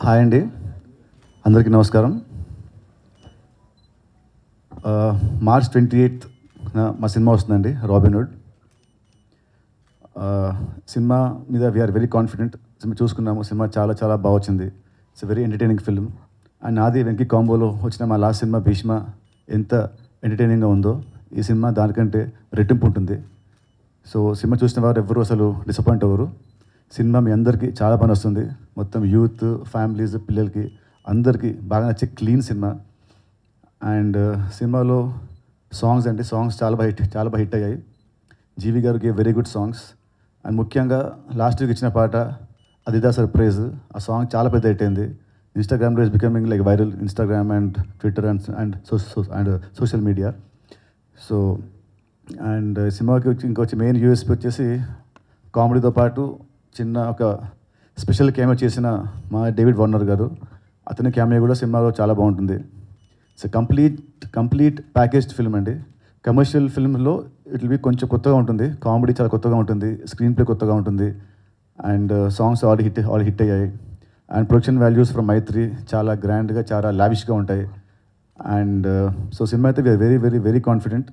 Hi అండి, అందరికీ నమస్కారం. మార్చ్ 28th మా సినిమా వస్తుందండి, రాబిన్హుడ్. సినిమా మీద వీఆర్ వెరీ కాన్ఫిడెంట్. సినిమా చూసుకున్నాము, సినిమా చాలా చాలా బాగా వచ్చింది. It's very entertaining film. And నాది వెంకీ కాంబోలో వచ్చిన మా లాస్ట్ సినిమా భీష్మ ఎంత ఎంటర్టైనింగ్గా ఉందో ఈ సినిమా దానికంటే రెట్టింపు ఉంటుంది. సో సినిమా చూసిన వారు ఎవరు అసలు డిసప్పాయింట్ అవ్వరు. సినిమా మీ అందరికీ చాలా బాగా వస్తుంది. మొత్తం యూత్, ఫ్యామిలీస్, పిల్లలకి అందరికీ బాగా నచ్చే క్లీన్ సినిమా. అండ్ సినిమాలో సాంగ్స్ చాలా బాగా హిట్ అయ్యాయి. జీవి గారికి వెరీ గుడ్ సాంగ్స్. అండ్ ముఖ్యంగా లాస్ట్ వీక్ ఇచ్చిన పాట అదిదా సర్ప్రైజ్, ఆ సాంగ్ చాలా పెద్ద హిట్ అయింది. ఇన్స్టాగ్రామ్లో is becoming like viral, Instagram and Twitter and social media. So and సినిమాకి ఇంకొచ్చి మెయిన్ యూఎస్పీ వచ్చేసి కామెడీతో పాటు చిన్న ఒక స్పెషల్ క్యామియో చేసిన మా డేవిడ్ వార్నర్ గారు. అతని క్యామియో కూడా సినిమాలో చాలా బాగుంటుంది. ఇట్స్ కంప్లీట్ ప్యాకేజ్డ్ ఫిల్మ్ అండి. కమర్షియల్ ఫిల్మ్లో ఇట్ విల్ బి కొంచెం కొత్తగా ఉంటుంది, కామెడీ చాలా కొత్తగా ఉంటుంది, స్క్రీన్ ప్లే కొత్తగా ఉంటుంది. అండ్ సాంగ్స్ ఆల్రెడీ హిట్ అయ్యాయి. And production values from Mythri చాలా గ్రాండ్గా, చాలా లావిష్గా ఉంటాయి. అండ్ సో సినిమా అయితే we are very very very confident.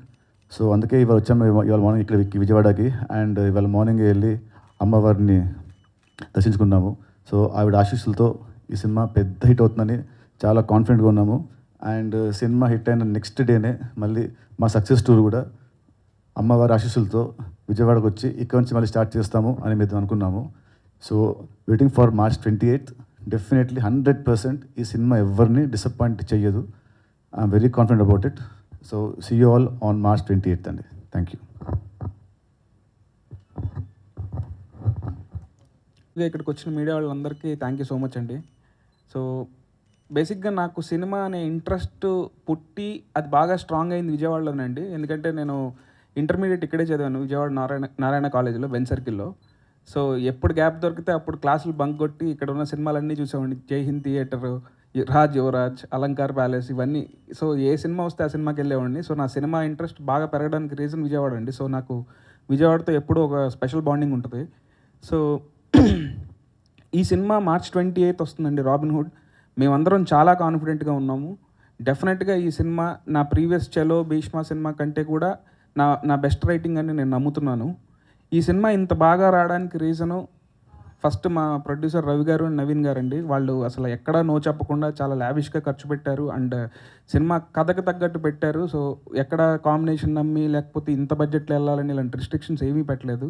So అందుకే ఇవాళ మార్నింగ్ ఇక్కడ విజయవాడకి. అండ్ ఇవాళ మార్నింగ్ వెళ్ళి అమ్మవారిని దర్శించుకున్నాము. సో ఆవిడ ఆశీస్సులతో ఈ సినిమా పెద్ద హిట్ అవుతుందని చాలా కాన్ఫిడెంట్గా ఉన్నాము. అండ్ సినిమా హిట్ అయిన నెక్స్ట్ డేనే మళ్ళీ మా సక్సెస్ టూర్ కూడా అమ్మవారి ఆశీస్సులతో విజయవాడకు వచ్చి ఇక్కడ నుంచి మళ్ళీ స్టార్ట్ చేస్తాము అని మేము అనుకున్నాము. So waiting for March 28th. Definitely 100% ఈ సినిమా ఎవరిని డిసప్పాయింట్ చేయదు. I'm very confident about it. So see you all on March 28th అండి. Thank you. ఇక్కడికి వచ్చిన మీడియా వాళ్ళందరికీ థ్యాంక్ యూ సో మచ్ అండి. సో బేసిక్గా నాకు సినిమా అనే ఇంట్రెస్ట్ పుట్టి అది బాగా స్ట్రాంగ్ అయింది విజయవాడలోనండి. ఎందుకంటే నేను ఇంటర్మీడియట్ ఇక్కడే చదివాను, విజయవాడ నారాయణ కాలేజీలో, బెన్ సర్కిల్లో. సో ఎప్పుడు గ్యాప్ దొరికితే అప్పుడు క్లాసులు బంక్ కొట్టి ఇక్కడ ఉన్న సినిమాలన్నీ చూసామండి. జై హింద్ థియేటర్, రాజ్ యువరాజ్, అలంకార్ ప్యాలెస్, ఇవన్నీ. సో ఏ సినిమా వస్తే ఆ సినిమాకి వెళ్ళేవాడిని. సో నా సినిమా ఇంట్రెస్ట్ బాగా పెరగడానికి రీజన్ విజయవాడ అండి. సో నాకు విజయవాడతో ఎప్పుడూ ఒక స్పెషల్ బాండింగ్ ఉంటుంది. సో ఈ సినిమా March 28th వస్తుందండి, రాబిన్హుడ్. మేమందరం చాలా కాన్ఫిడెంట్గా ఉన్నాము. డెఫినెట్గా ఈ సినిమా నా ప్రీవియస్ చలో, భీష్మ సినిమా కంటే కూడా నా బెస్ట్ రైటింగ్ అని నేను నమ్ముతున్నాను. ఈ సినిమా ఇంత బాగా రావడానికి రీజను ఫస్ట్ మా ప్రొడ్యూసర్ రవి గారు అండ్ నవీన్ గారు అండి. వాళ్ళు అసలు ఎక్కడా నో చెప్పకుండా చాలా లావిష్గా ఖర్చు పెట్టారు. అండ్ సినిమా కథకు తగ్గట్టు పెట్టారు. సో ఎక్కడ కాంబినేషన్ నమ్మి లేకపోతే ఇంత బడ్జెట్లో వెళ్ళాలని ఇలాంటి రిస్ట్రిక్షన్స్ ఏమీ పెట్టలేదు.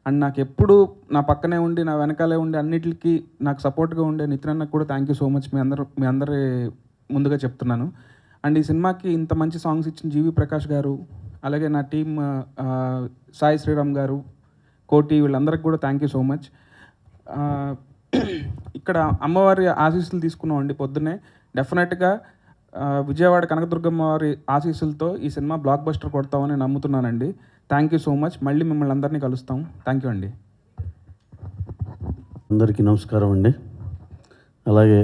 అండ్ నాకు ఎప్పుడు నా పక్కనే ఉండి, నా వెనకాలే ఉండి, అన్నిటికీ నాకు సపోర్ట్గా ఉండే నితిన్ అన్నకు కూడా థ్యాంక్ యూ సో మచ్. మీ అందరి ముందుగా చెప్తున్నాను. అండ్ ఈ సినిమాకి ఇంత మంచి సాంగ్స్ ఇచ్చిన జీవి ప్రకాష్ గారు, అలాగే నా టీమ్ సాయి శ్రీరామ్ గారు, కోటి, వీళ్ళందరికీ కూడా థ్యాంక్ యూ సో మచ్. ఇక్కడ అమ్మవారి ఆశీస్సులు తీసుకున్నామండి పొద్దున్నే. డెఫినెట్గా విజయవాడ కనకదుర్గమ్మ వారి ఆశీస్సులతో ఈ సినిమా బ్లాక్ బస్టర్ కొడతామని నమ్ముతున్నానండి. Thank you so much. మళ్ళీ మిమ్మల్ని అందరినీ కలుస్తాం. థ్యాంక్ యూ అండి. అందరికీ నమస్కారం అండి. అలాగే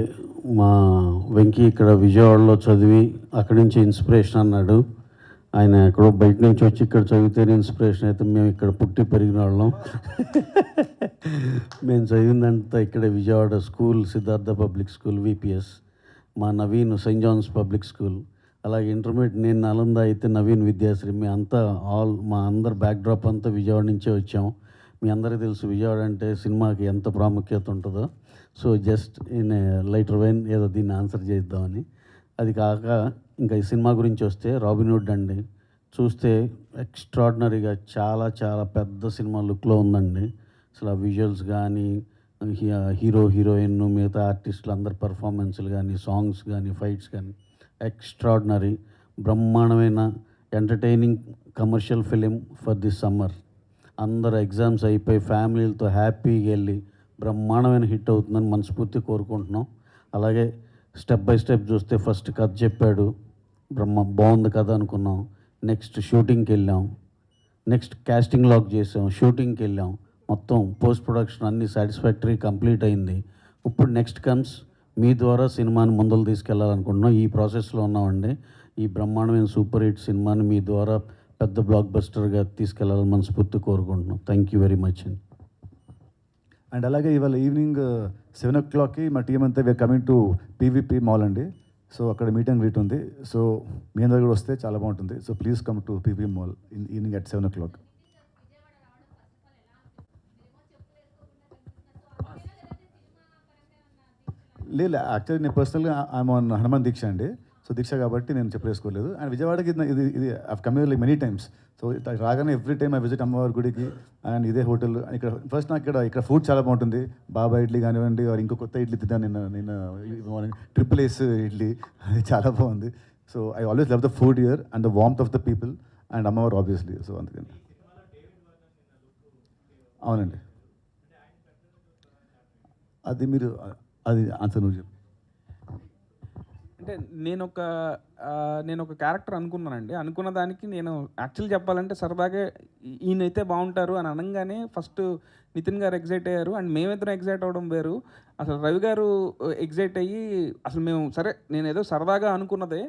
మా వెంకీ ఇక్కడ విజయవాడలో చదివి అక్కడి నుంచి ఇన్స్పిరేషన్ అన్నాడు. ఆయన ఎక్కడో బయట నుంచి వచ్చి ఇక్కడ చదివితేనే ఇన్స్పిరేషన్ అయితే మేము ఇక్కడ పుట్టి పెరిగిన వాళ్ళం. మేము చదివిందంతా ఇక్కడే Vijayawada school, Siddhartha public school, VPS. మా Naveen saint John's public school. అలాగే ఇంటర్మీడియట్ నేను నలంద అయితే నవీన్ విద్యాశ్రీ. మీ అంతా మా అందరి బ్యాక్డ్రాప్ అంతా విజయవాడ నుంచే వచ్చాం. మీ అందరికీ తెలుసు విజయవాడ అంటే సినిమాకి ఎంత ప్రాముఖ్యత ఉంటుందో. So just in lighter vein ఏదో దీన్ని ఆన్సర్ చేద్దామని. అది కాక ఇంకా ఈ సినిమా గురించి వస్తే రాబిన్హుడ్ అండి, చూస్తే ఎక్స్ట్రాడినరీగా చాలా చాలా పెద్ద సినిమా లుక్లో ఉందండి. అసలు ఆ విజువల్స్ కానీ, హీరో హీరోయిన్, మిగతా ఆర్టిస్టులు అందరి పర్ఫార్మెన్స్లు కానీ, సాంగ్స్ కానీ, ఫైట్స్ కానీ ఎక్స్ట్రాడినరీ, బ్రహ్మాండమైన entertaining commercial film for this summer. అందరు ఎగ్జామ్స్ అయిపోయి ఫ్యామిలీలతో హ్యాపీగా వెళ్ళి బ్రహ్మాండమైన హిట్ అవుతుందని మనస్ఫూర్తి కోరుకుంటున్నాం. అలాగే స్టెప్ బై స్టెప్ చూస్తే ఫస్ట్ కథ చెప్పాడు, బాగుంది కథ అనుకున్నాం. నెక్స్ట్ షూటింగ్కి వెళ్ళాం, నెక్స్ట్ క్యాస్టింగ్ లాక్ చేసాం, షూటింగ్కి వెళ్ళాం. మొత్తం పోస్ట్ ప్రొడక్షన్ అన్నీ సాటిస్ఫాక్టరీ కంప్లీట్ అయింది. ఇప్పుడు నెక్స్ట్ కమ్స్ మీ ద్వారా సినిమాని ముందుకు తీసుకెళ్లాలనుకుంటున్నాం. ఈ ప్రాసెస్లో ఉన్నామండి. ఈ బ్రహ్మాండమైన సూపర్ హిట్ సినిమాని మీ ద్వారా పెద్ద బ్లాక్ బస్టర్గా తీసుకెళ్లాలని మనస్ఫూర్తి కోరుకుంటున్నాం. థ్యాంక్ యూ వెరీ మచ్ అండి. అండ్ అలాగే ఇవాళ ఈవినింగ్ 7 o'clockకి మా టీం అంతా we are coming to PVP mall అండి. సో అక్కడ మీట్ అండ్ గ్రీట్ ఉంది. సో మీ అందరు కూడా వస్తే చాలా బాగుంటుంది. So please come to PV mall evening at 7 o'clock. లేదు, యాక్చువల్లీ నేను పర్సనల్గా ఐఎమ్ ఆన్ హనుమాన్ దీక్ష అండి. సో దీక్ష కాబట్టి నేను చెప్పేసుకోలేదు. అండ్ విజయవాడకి ఇది ఇది I come here like many times. So రాగానే ఎవ్రీ టైమ్ ఐ విజిట్ అమ్మవారి గుడికి అండ్ ఇదే హోటల్. ఇక్కడ ఫస్ట్ నాకు ఇక్కడ ఫుడ్ చాలా బాగుంటుంది. బాబా ఇడ్లీ కానివ్వండి, or ఇంకో కొత్త ఇడ్లీ తిన్నాను నిన్న మార్నింగ్, ట్రిపుల్ ఏస్ ఇడ్లీ, అది చాలా బాగుంది. So I always love the food here and the warmth of the people and అమ్మవారు ఆబ్వియస్లీ. సో అందుకని అవునండి, అది మీరు అది ఆన్సర్ నువ్వు చెప్పు. అంటే నేను ఒక క్యారెక్టర్ అనుకున్నానండి. అనుకున్న దానికి నేను యాక్చువల్ చెప్పాలంటే సరదాగా ఈయనైతే బాగుంటారు అని అనగానే ఫస్ట్ నితిన్ గారు ఎగ్జైట్ అయ్యారు. అండ్ మేమిద్దరం ఎగ్జైట్ అవ్వడం వేరు. అసలు రవి గారు ఎగ్జైట్ అయ్యి అసలు మేము సరే నేను ఏదో సరదాగా అనుకున్నది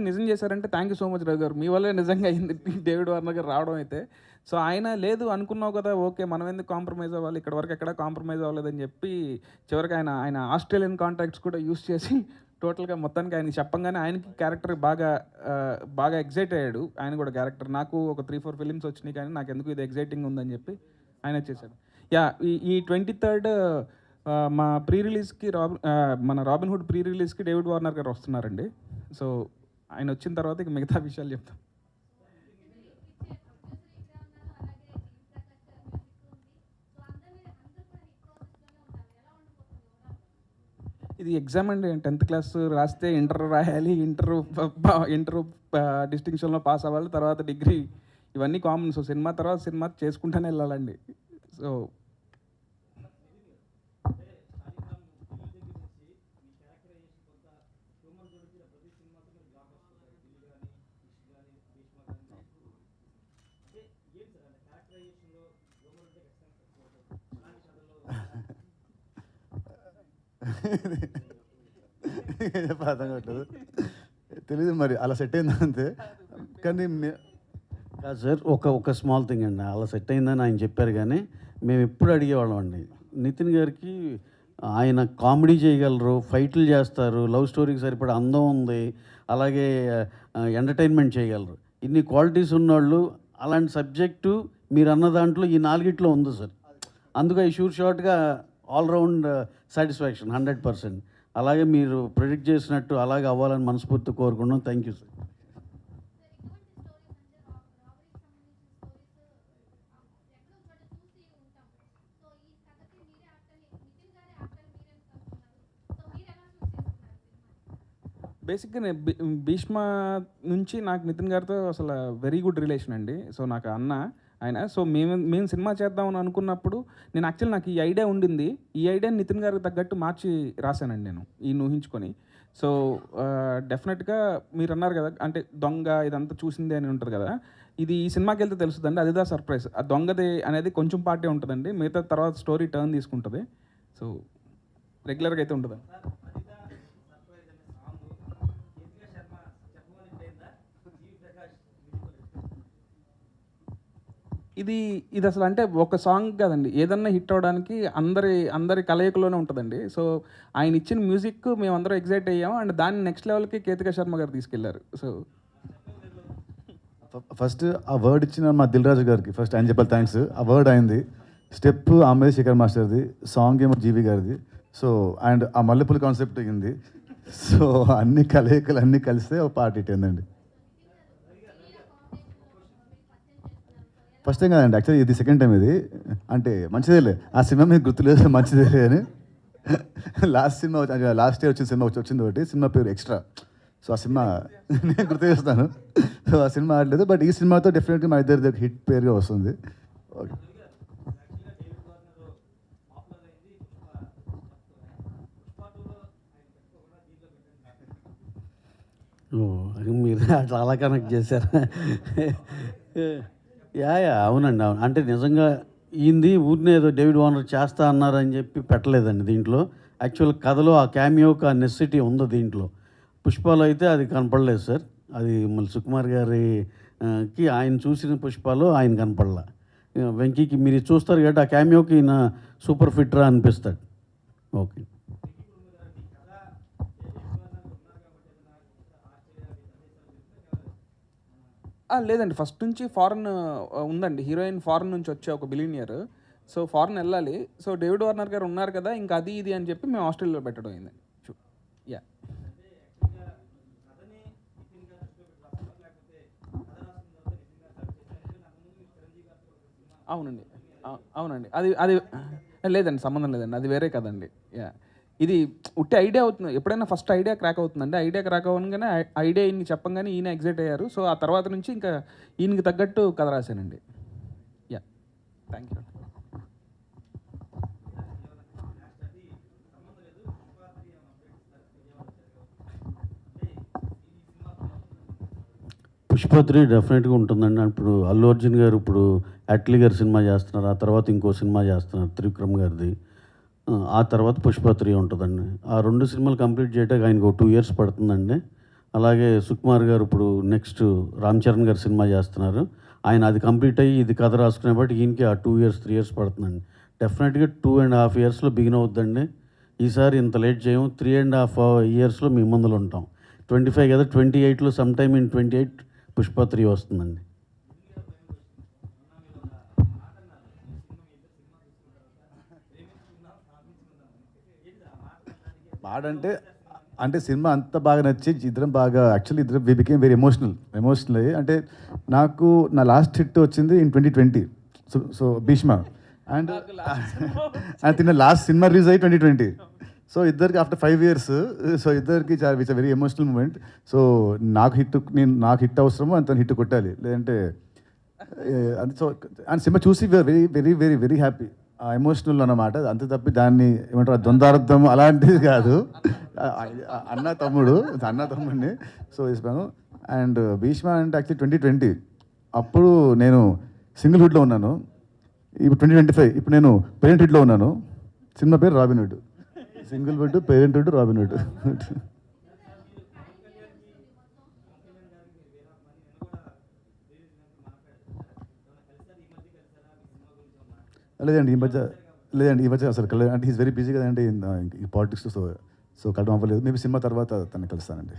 నిజం చేశారంటే thank you so much Ravi గారు, మీ వల్లే నిజంగా అయింది డేవిడ్ వార్నర్ గారు రావడం అయితే. సో ఆయన లేదు అనుకున్నావు కదా, ఓకే మనం ఎందుకు కాంప్రమైజ్ అవ్వాలి, ఇక్కడ వరకు ఎక్కడ కాంప్రమైజ్ అవ్వలేదని చెప్పి చివరికి ఆయన ఆస్ట్రేలియన్ కాంటాక్ట్స్ కూడా యూస్ చేసి టోటల్గా మొత్తానికి ఆయన చెప్పంగానే ఆయనకి క్యారెక్టర్ బాగా ఎగ్జైట్ అయ్యాడు. ఆయన కూడా క్యారెక్టర్ నాకు ఒక 3-4 ఫిలిమ్స్ వచ్చినాయి కానీ నాకు ఎందుకు ఇది ఎగ్జైటింగ్ ఉందని చెప్పి ఆయన చేశాడు. యా, ఈ 23rd మా ప్రీ రిలీజ్కి మన రాబిన్ హుడ్ ప్రీ రిలీజ్కి డేవిడ్ వార్నర్ గారు వస్తున్నారండి. సో ఆయన వచ్చిన తర్వాత ఇక మిగతా విషయాలు చెప్తాం. ఇది ఎగ్జామ్ అండి, 10th క్లాస్ రాస్తే ఇంటర్ రాయాలి, ఇంటర్ డిస్టింక్షన్లో పాస్ అవ్వాలి, తర్వాత డిగ్రీ, ఇవన్నీ కామన్. సో సినిమా తర్వాత సినిమా చేసుకుంటూనే వెళ్ళాలండి. సో అర్థం కావట్లేదు, తెలీదు మరి అలా సెట్ అయింది అంతే. కానీ కాదు సార్, ఒక స్మాల్ థింగ్ అండి, అలా సెట్ అయిందని ఆయన చెప్పారు కానీ మేము ఎప్పుడు అడిగేవాళ్ళం అండి నితిన్ గారికి. ఆయన కామెడీ చేయగలరు, ఫైట్లు చేస్తారు, లవ్ స్టోరీకి సరిపడా అందం ఉంది, అలాగే ఎంటర్టైన్మెంట్ చేయగలరు. ఇన్ని క్వాలిటీస్ ఉన్నవాళ్ళు అలాంటి సబ్జెక్టు మీరు అన్న దాంట్లో ఈ 4 ఉంది సార్. అందుకే ఈ షార్ట్గా ఆల్రౌండ్ సాటిస్ఫాక్షన్ 100%. అలాగే మీరు ప్రిడిక్ట్ చేసినట్టు అలాగే అవ్వాలని మనస్ఫూర్తి కోరుకున్నాం. Thank you sir. బేసిక్గా నేను భీష్మ నుంచి నాకు నితిన్ గారితో అసలు వెరీ గుడ్ రిలేషన్ అండి. సో నాకు అన్న ఆయన. సో మేము సినిమా చేద్దామని అనుకున్నప్పుడు నాకు ఈ ఐడియా ఉండింది. ఈ ఐడియాని నితిన్ గారికి తగ్గట్టు మార్చి రాశానండి నేను ఈయన ఊహించుకొని. సో డెఫినెట్గా మీరు అన్నారు కదా, అంటే దొంగ ఇదంతా చూసిందే అని ఉంటుంది కదా, ఇది ఈ సినిమాకి వెళ్తే తెలుస్తుందండి. అదిదా సర్ప్రైజ్. ఆ దొంగది అనేది కొంచెం పార్టీ ఉంటుందండి, మిగతా తర్వాత స్టోరీ టర్న్ తీసుకుంటుంది. సో రెగ్యులర్గా అయితే ఉంటుందండి. ఇది అసలు అంటే ఒక సాంగ్ కదండి, ఏదన్నా హిట్ అవ్వడానికి అందరి కలయికలోనే ఉంటుందండి. సో ఆయన ఇచ్చిన మ్యూజిక్ మేమందరం ఎగ్జైట్ అయ్యాము. అండ్ దాన్ని నెక్స్ట్ లెవెల్కి కేతికా శర్మ గారు తీసుకెళ్లారు. సో ఫస్ట్ ఆ వర్డ్ ఇచ్చిన మా దిల్ రాజు గారికి ఫస్ట్ ఆయన చెప్పాలి థ్యాంక్స్. ఆ వర్డ్ అయింది, స్టెప్ ఆమె శేఖర్ మాస్టర్ది, సాంగ్ ఏమో జీవి గారిది. సో అండ్ ఆ మల్లెపూల కాన్సెప్ట్ అయ్యింది. సో అన్ని కలయికలు అన్నీ కలిస్తే ఒక పార్టీ హిట్ అయిందండి. ఫస్ట్ టైం కదండి, యాక్చువల్లీ ఇది సెకండ్ టైం. ఇది అంటే మంచిదేలే, ఆ సినిమా మీకు గుర్తులేదు, మంచిదేలే అని. లాస్ట్ ఇయర్ వచ్చిన సినిమా వచ్చింది ఒకటి, సినిమా పేరు ఎక్స్ట్రా. సో ఆ సినిమా నేను గుర్తు చేస్తాను. సో ఆ సినిమా ఆడలేదు, బట్ ఈ సినిమాతో డెఫినెట్గా మా ఇద్దరిది ఒక హిట్ పేరుగా వస్తుంది. ఓకే. మీరు అట్లా అలా కనెక్ట్ చేశారు. యా అవునండి, అవును. అంటే నిజంగా ఈయనది ఊరిని ఏదో డేవిడ్ వార్నర్ చేస్తా అన్నారని చెప్పి పెట్టలేదండి దీంట్లో. యాక్చువల్ కథలో ఆ క్యామియోకి ఆ నెసెసిటీ ఉంది దీంట్లో. పుష్పాలు అయితే అది కనపడలేదు సార్. అది మళ్ళీ సుకుమార్ గారికి ఆయన చూసిన పుష్పాలు ఆయన కనపడలా. వెంకీకి మీరు ఇది చూస్తారు కాబట్టి ఆ క్యామియోకి ఈయన సూపర్ ఫిట్రా అనిపిస్తాడు. ఓకే. లేదండి, ఫస్ట్ నుంచి ఫారెన్ ఉందండి. హీరోయిన్ ఫారెన్ నుంచి వచ్చే ఒక బిలీనియర్. సో ఫారెన్ వెళ్ళాలి. సో డేవిడ్ వార్నర్ గారు ఉన్నారు కదా, ఇంకా అది ఇది అని చెప్పి మేము ఆస్ట్రేలియాలో పెట్టడం అయింది. యా, అవునండి. అవునండి. అది అది లేదండి, సంబంధం లేదండి, అది వేరే కదండి. యా, ఇది ఉట్టి ఐడియా అవుతుంది. ఎప్పుడైనా ఫస్ట్ ఐడియా క్రాక్ అవుతుందండి. ఐడియా క్రాక్ అవ్వగానే ఐడియా ఈయన చెప్పంగానే ఈయన ఎగ్జైట్ అయ్యారు. సో ఆ తర్వాత నుంచి ఇంకా ఈయనకి తగ్గట్టు కథ రాశానండి. Yeah, thank you. పుష్ప 3 డెఫినెట్గా ఉంటుందండి. ఇప్పుడు అల్లు అర్జున్ గారు ఇప్పుడు అట్లీ గారు సినిమా చేస్తున్నారు, ఆ తర్వాత ఇంకో సినిమా చేస్తున్నారు త్రివిక్రమ్ గారిది. ఆ తర్వాత పుష్ప 3 ఉంటుందండి. ఆ 2 సినిమాలు కంప్లీట్ చేయడానికి ఆయనకు 2 years పడుతుందండి. అలాగే సుకుమార్ గారు ఇప్పుడు నెక్స్ట్ రామ్ చరణ్ గారు సినిమా చేస్తున్నారు. ఆయన అది కంప్లీట్ అయ్యి ఇది కథ రాసుకునే బట్టి ఈయనకి ఆ 2 years 3 years పడుతుందండి. డెఫినెట్గా 2.5 yearsలో బిగిన్ అవుద్దండి. ఈసారి ఇంత లేట్ చేయము. 3.5 yearsలో మీ ముందులో ఉంటాం. 25 కదా, 28లో సమ్ టైమ్ ఇన్ 28 పుష్ప 3 వస్తుందండి. పాడంటే అంటే సినిమా అంత బాగా నచ్చి ఇద్దరం బాగా యాక్చువల్లీ ఇద్దరం వి బికేమ్ వెరీ ఎమోషనల్ అయ్యి. అంటే నాకు నా లాస్ట్ హిట్ వచ్చింది ఇన్ 2020. సో భీష్మ అండ్ తిన్న లాస్ట్ సినిమా రిలీజ్ అయ్యి 2020. సో ఇద్దరికి ఆఫ్టర్ 5 years, సో ఇద్దరికి it's very emotional moment. So నాకు హిట్ అవసరము అంత హిట్ కొట్టాలి, లేదంటే అది. సో అండ్ సినిమా చూసి very very very very happy. Emotional అన్నమాట. అంతే తప్పి దాన్ని ఏమంటారు ద్వంద్వార్థం అలాంటిది కాదు. అన్న తమ్ముడిని సో ఇస్తాను. అండ్ భీష్మ అంటే యాక్చువల్లీ 2020 అప్పుడు నేను సింగిల్హుడ్లో ఉన్నాను. ఇప్పుడు 2025 ఇప్పుడు నేను పేరెంట్హుడ్లో ఉన్నాను. సినిమా పేరు రాబిన్హుడ్. సింగిల్హుడ్, parenthood, Robin Hood. లేదండి ఈ మధ్య అసలు అంటే ఈజ్ వెరీ బిజీ కదండి ఈ పాలిటిక్స్. సో కలవడం అవ్వలేదు. మేబీ సినిమా తర్వాత తను కలుస్తానండి.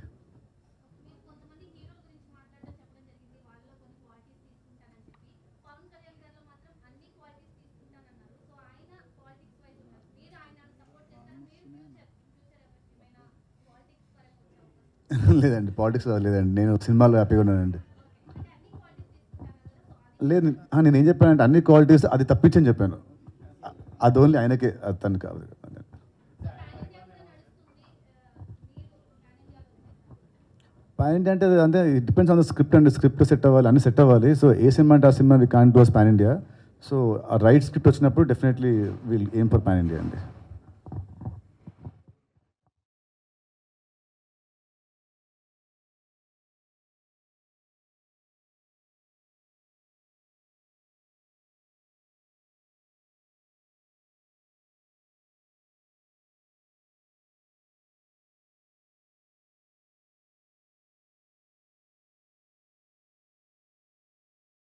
లేదండి, పాలిటిక్స్ లేదండి. నేను సినిమాలో హ్యాపీగా ఉన్నానండి. లేదు, నేను ఏం చెప్పానంటే అన్ని క్వాలిటీస్ అది తప్పించని చెప్పాను. అది ఓన్లీ ఆయనకే, అది తను కాదు. పాన్ అంటే అంటే it depends on the script అండి. స్క్రిప్ట్ సెట్ అవ్వాలి, అన్ని సెట్ అవ్వాలి. సో ఏ సినిమా అంటే ఆ cinema we can't do as pan India. So ఆ రైట్ స్క్రిప్ట్ వచ్చినప్పుడు definitely will aim for pan India అండి.